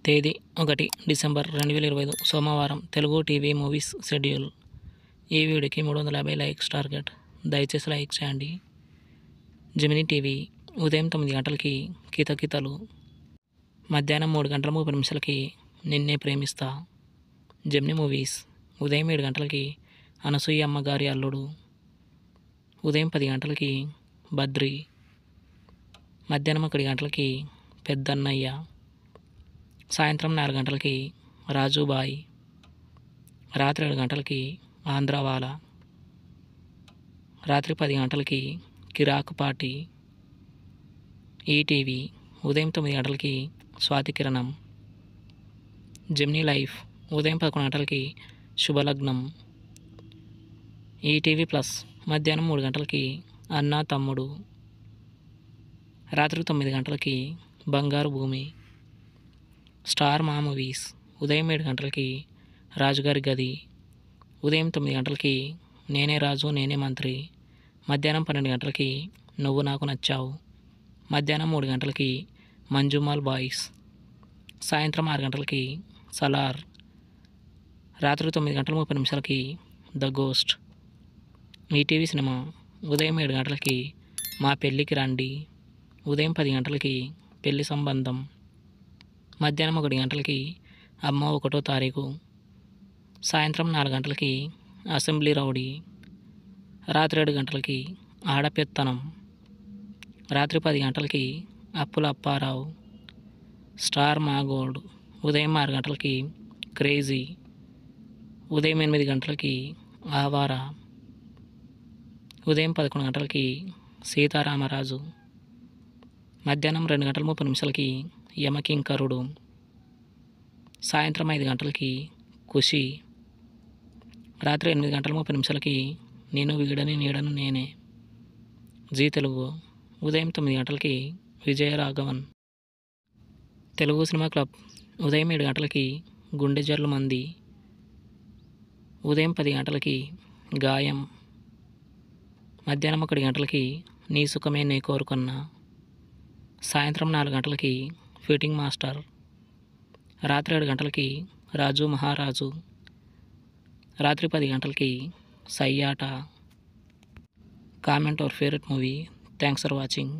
తేదీ 1 డిసెంబర్ 2025 సోమవారం. Telugu TV movies schedule. ఈ వీడియోకి 350 లైక్స్ టార్గెట్. దయచేసి లైక్ చేయండి. జెమినీ టీవీ ఉదయం 9 గంటలకి కితకితలు, మధ్యాహ్నం 3 గంటల 30 నిమిషాలకి నిన్నే ప్రేమిస్తా. జెమినీ మూవీస్ ఉదయం 7 గంటలకి అనసూయ అమ్మగారి అల్లుడు, ఉదయం 10 గంటలకి బద్రి, మధ్యాహ్నం 1 గంటలకి పెద్దన్నయ్య, సాయంత్రం 4 గంటలకి రాజుబాయ్, రాత్రి 7 గంటలకి ఆంధ్రావాల, రాత్రి 10 గంటలకి కిరాక్ పార్టీ. ఈటీవీ ఉదయం 9 గంటలకి స్వాతి కిరణం. జెమినీ లైఫ్ ఉదయం 11 గంటలకి శుభలగ్నం. ఈటీవీ ప్లస్ మధ్యాహ్నం 3 గంటలకి అన్నా తమ్ముడు, రాత్రి 9 గంటలకి బంగారు భూమి. స్టార్ మా మూవీస్ ఉదయం 7 గంటలకి రాజుగారి గది, ఉదయం 9 గంటలకి నేనే రాజు నేనే మంత్రి, మధ్యాహ్నం 12 గంటలకి నువ్వు నాకు నచ్చావు, మధ్యాహ్నం 3 గంటలకి మంజుమాల్ బాయ్స్, సాయంత్రం 6 గంటలకి సలార్, రాత్రి 9 గంటల 30 నిమిషాలకి ద గోస్ట్. ఈటీవీ సినిమా ఉదయం 7 గంటలకి మా పెళ్ళికి రండి, ఉదయం 10 గంటలకి పెళ్లి సంబంధం, మధ్యాహ్నం 1 గంటలకి అమ్మ 1వ తారీఖు, సాయంత్రం 4 గంటలకి అసెంబ్లీ రౌడీ, రాత్రి 7 గంటలకి ఆడపెత్తనం, రాత్రి 10 గంటలకి అప్పుల అప్పారావు. స్టార్ మా గోల్డ్ ఉదయం 6 గంటలకి క్రేజీ, ఉదయం 8 గంటలకి ఆవారా, ఉదయం 11 గంటలకి సీతారామరాజు, మధ్యాహ్నం 2 గంటల 30 నిమిషాలకి యమకింకరుడు, సాయంత్రం 5 గంటలకి ఖుషి, రాత్రి 8 గంటల 30 నిమిషాలకి నేను వీడని నీడను నేనే. జీ తెలుగు ఉదయం 9 గంటలకి విజయరాఘవన్. తెలుగు సినిమా క్లబ్ ఉదయం 7 గంటలకి గుండె జల్లు మంది, ఉదయం 10 గంటలకి గాయం, మధ్యాహ్నం 1 గంటలకి నీ సుఖమే నే కోరుకున్నా, సాయంత్రం 4 గంటలకి ఫిట్టింగ్ మాస్టర్, రాత్రి 7 గంటలకి రాజు మహారాజు, రాత్రి 10 గంటలకి సయ్యాట. Comment our favourite movie. Thanks for watching.